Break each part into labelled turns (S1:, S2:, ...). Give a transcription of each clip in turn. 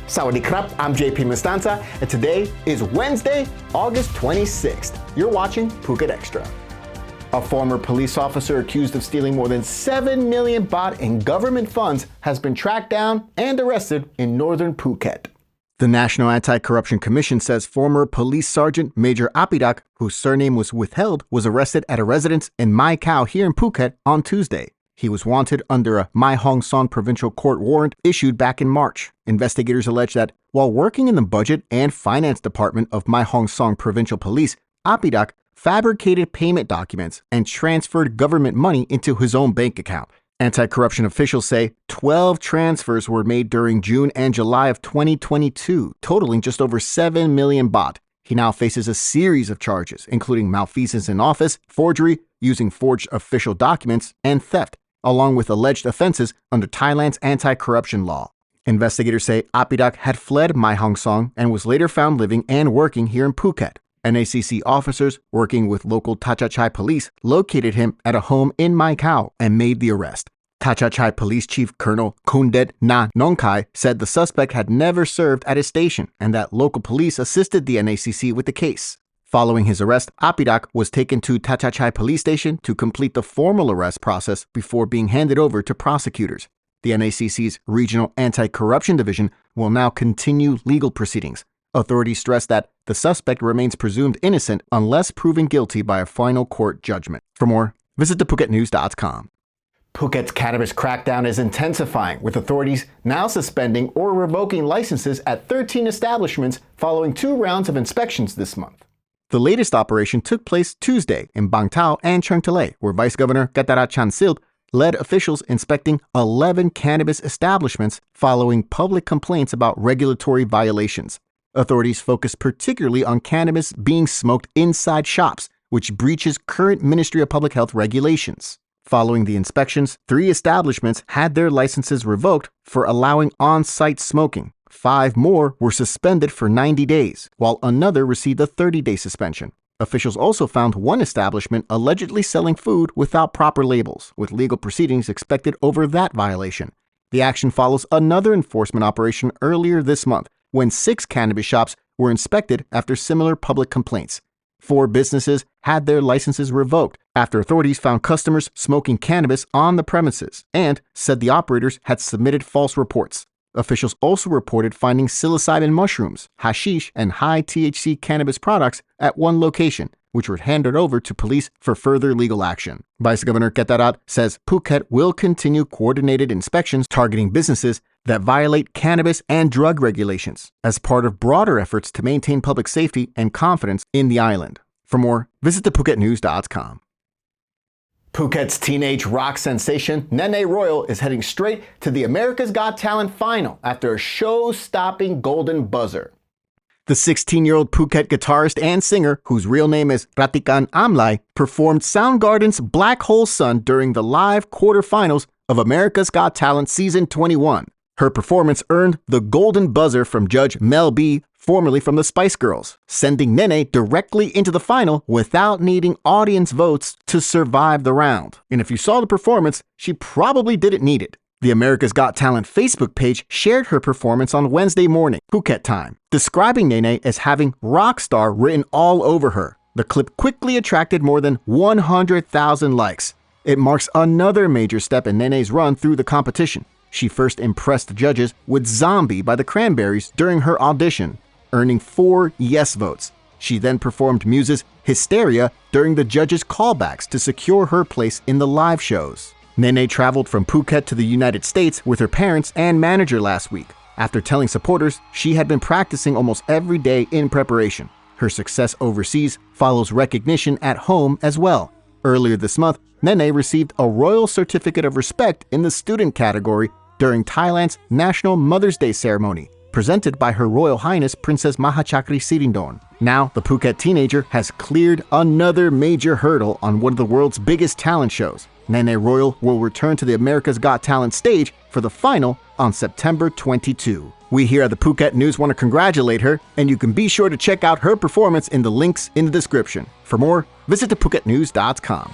S1: Sawadee krap, I'm JP Mestanza, and today is Wednesday, August 26th. You're watching Phuket Extra. A former police officer accused of stealing more than 7 million baht in government funds has been tracked down and arrested in northern Phuket. The National Anti-Corruption Commission says former Police Sergeant Major Apidak, whose surname was withheld, was arrested at a residence in Mai Khao here in Phuket on Tuesday. He was wanted under a Mae Hong Son Provincial Court warrant issued back in March. Investigators allege that while working in the Budget and Finance Department of Mae Hong Son Provincial Police, Apidak fabricated payment documents and transferred government money into his own bank account. Anti-corruption officials say 12 transfers were made during June and July of 2022, totaling just over 7 million baht. He now faces a series of charges, including malfeasance in office, forgery, using forged official documents, and theft, along with alleged offenses under Thailand's anti-corruption law. Investigators say Apidak had fled Mae Hong Son and was later found living and working here in Phuket. NACC officers working with local Thachachai police located him at a home in Mai Khao and made the arrest. Thachachai Police Chief Colonel Kundet Na Nongkai said the suspect had never served at his station and that local police assisted the NACC with the case. Following his arrest, Apidak was taken to Thachachai Police Station to complete the formal arrest process before being handed over to prosecutors. The NACC's Regional Anti-Corruption Division will now continue legal proceedings. Authorities stress that the suspect remains presumed innocent unless proven guilty by a final court judgment. For more, visit thephuket.news.com. Phuket's cannabis crackdown is intensifying, with authorities now suspending or revoking licenses at 13 establishments following 2 rounds of inspections this month. The latest operation took place Tuesday in Bang Tao and Cheung Talay, where Vice Governor XTRA Chansil led officials inspecting 11 cannabis establishments following public complaints about regulatory violations. Authorities focused particularly on cannabis being smoked inside shops, which breaches current Ministry of Public Health regulations. Following the inspections, 3 establishments had their licenses revoked for allowing on-site smoking. 5 more were suspended for 90 days, while another received a 30-day suspension. Officials also found 1 establishment allegedly selling food without proper labels, with legal proceedings expected over that violation. The action follows another enforcement operation earlier this month, when 6 cannabis shops were inspected after similar public complaints. 4 businesses had their licenses revoked after authorities found customers smoking cannabis on the premises and said the operators had submitted false reports. Officials also reported finding psilocybin mushrooms, hashish, and high-THC cannabis products at 1 location, which were handed over to police for further legal action. Vice Governor XTRA says Phuket will continue coordinated inspections targeting businesses that violate cannabis and drug regulations as part of broader efforts to maintain public safety and confidence in the island. For more, visit thephuket.news.com. Phuket's teenage rock sensation Nene Royal is heading straight to the America's Got Talent final after a show-stopping golden buzzer. The 16-year-old Phuket guitarist and singer, whose real name is Ratikan Amlai, performed Soundgarden's Black Hole Sun during the live quarterfinals of America's Got Talent Season 21. Her performance earned the golden buzzer from Judge Mel B, formerly from the Spice Girls, sending Nene directly into the final without needing audience votes to survive the round. And if you saw the performance, she probably didn't need it. The America's Got Talent Facebook page shared her performance on Wednesday morning, Phuket time, describing Nene as having rock star written all over her. The clip quickly attracted more than 100,000 likes. It marks another major step in Nene's run through the competition. She first impressed judges with Zombie by the Cranberries during her audition, earning 4 yes votes. She then performed Muse's Hysteria during the judges' callbacks to secure her place in the live shows. Nene traveled from Phuket to the United States with her parents and manager last week, after telling supporters she had been practicing almost every day in preparation. Her success overseas follows recognition at home as well. Earlier this month, Nene received a Royal Certificate of Respect in the student category during Thailand's National Mother's Day ceremony, presented by Her Royal Highness Princess Mahachakri Sirindorn. Now, the Phuket teenager has cleared another major hurdle on one of the world's biggest talent shows. Nene Royal will return to the America's Got Talent stage for the final on September 22. We here at the Phuket News want to congratulate her, and you can be sure to check out her performance in the links in the description. For more, visit thephuket.news.com.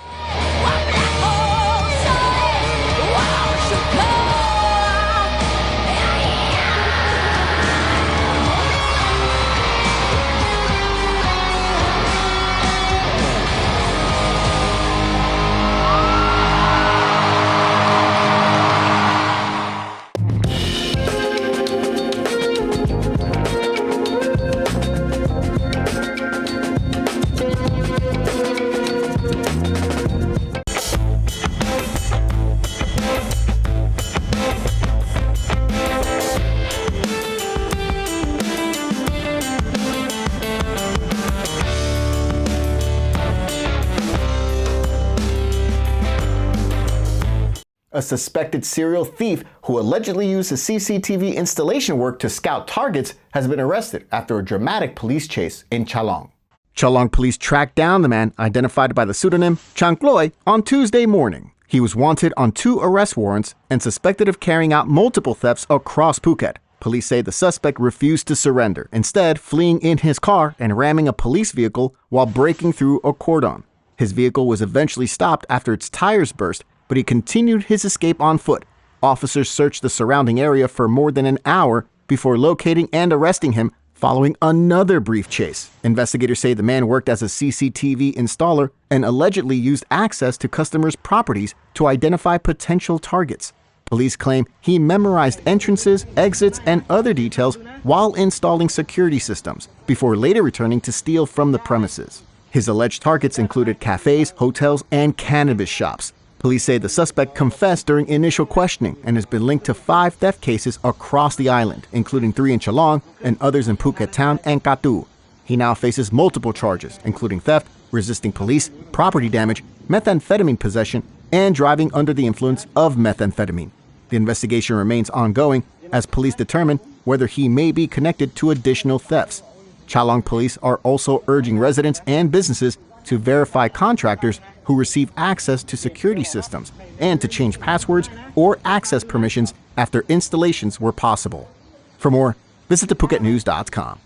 S1: A suspected serial thief who allegedly used his CCTV installation work to scout targets has been arrested after a dramatic police chase in Chalong. Chalong police tracked down the man, identified by the pseudonym Chang Kloy, on Tuesday morning. He was wanted on 2 arrest warrants and suspected of carrying out multiple thefts across Phuket. Police say the suspect refused to surrender, instead fleeing in his car and ramming a police vehicle while breaking through a cordon. His vehicle was eventually stopped after its tires burst, but he continued his escape on foot. Officers searched the surrounding area for more than an hour before locating and arresting him following another brief chase. Investigators say the man worked as a CCTV installer and allegedly used access to customers' properties to identify potential targets. Police claim he memorized entrances, exits, and other details while installing security systems before later returning to steal from the premises. His alleged targets included cafes, hotels, and cannabis shops. Police say the suspect confessed during initial questioning and has been linked to 5 theft cases across the island, including 3 in Chalong and others in Phuket Town and Katu. He now faces multiple charges, including theft, resisting police, property damage, methamphetamine possession, and driving under the influence of methamphetamine. The investigation remains ongoing as police determine whether he may be connected to additional thefts. Chalong police are also urging residents and businesses to verify contractors who receive access to security systems and to change passwords or access permissions after installations were possible. For more, visit thephuketnews.com.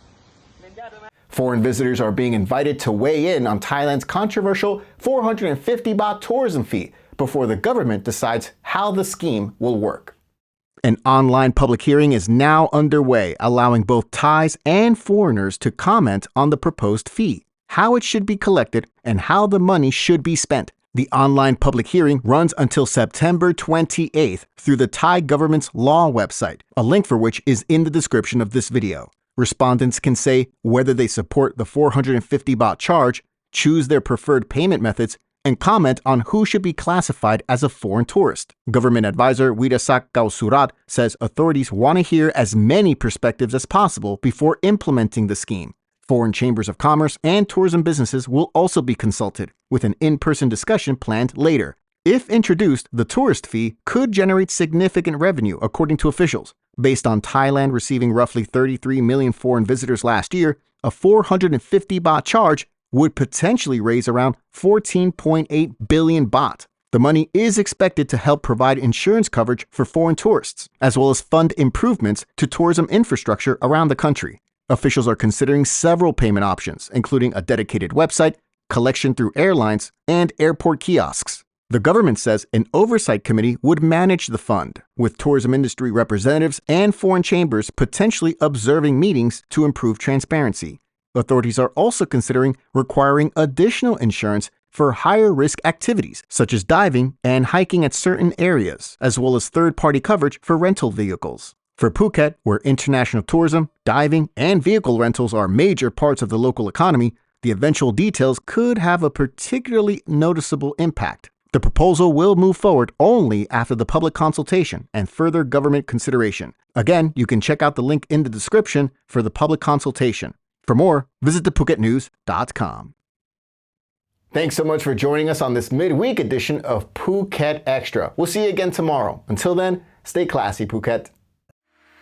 S1: Foreign visitors are being invited to weigh in on Thailand's controversial 450 baht tourism fee before the government decides how the scheme will work. An online public hearing is now underway, allowing both Thais and foreigners to comment on the proposed fee, how it should be collected, and how the money should be spent. The online public hearing runs until September 28th through the Thai government's law website, a link for which is in the description of this video. Respondents can say whether they support the 450 baht charge, choose their preferred payment methods, and comment on who should be classified as a foreign tourist. Government advisor Widasak Kausurat says authorities want to hear as many perspectives as possible before implementing the scheme. Foreign chambers of commerce and tourism businesses will also be consulted, with an in-person discussion planned later. If introduced, the tourist fee could generate significant revenue, according to officials. Based on Thailand receiving roughly 33 million foreign visitors last year, a 450 baht charge would potentially raise around 14.8 billion baht. The money is expected to help provide insurance coverage for foreign tourists, as well as fund improvements to tourism infrastructure around the country. Officials are considering several payment options, including a dedicated website, collection through airlines, and airport kiosks. The government says an oversight committee would manage the fund, with tourism industry representatives and foreign chambers potentially observing meetings to improve transparency. Authorities are also considering requiring additional insurance for higher-risk activities, such as diving and hiking at certain areas, as well as third-party coverage for rental vehicles. For Phuket, where international tourism, diving, and vehicle rentals are major parts of the local economy, the eventual details could have a particularly noticeable impact. The proposal will move forward only after the public consultation and further government consideration. Again, you can check out the link in the description for the public consultation. For more, visit thephuketnews.com. Thanks so much for joining us on this midweek edition of Phuket Extra. We'll see you again tomorrow. Until then, stay classy, Phuket.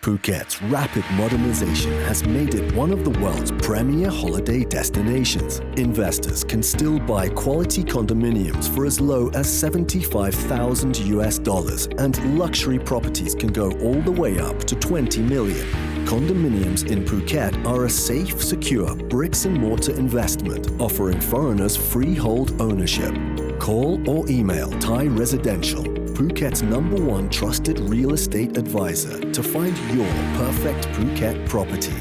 S2: Phuket's rapid modernization has made it one of the world's premier holiday destinations. Investors can still buy quality condominiums for as low as $75,000, and luxury properties can go all the way up to 20 million. Condominiums in Phuket are a safe, secure bricks-and-mortar investment, offering foreigners freehold ownership. Call or email Thai Residential, Phuket's #1 trusted real estate advisor, to find your perfect Phuket property.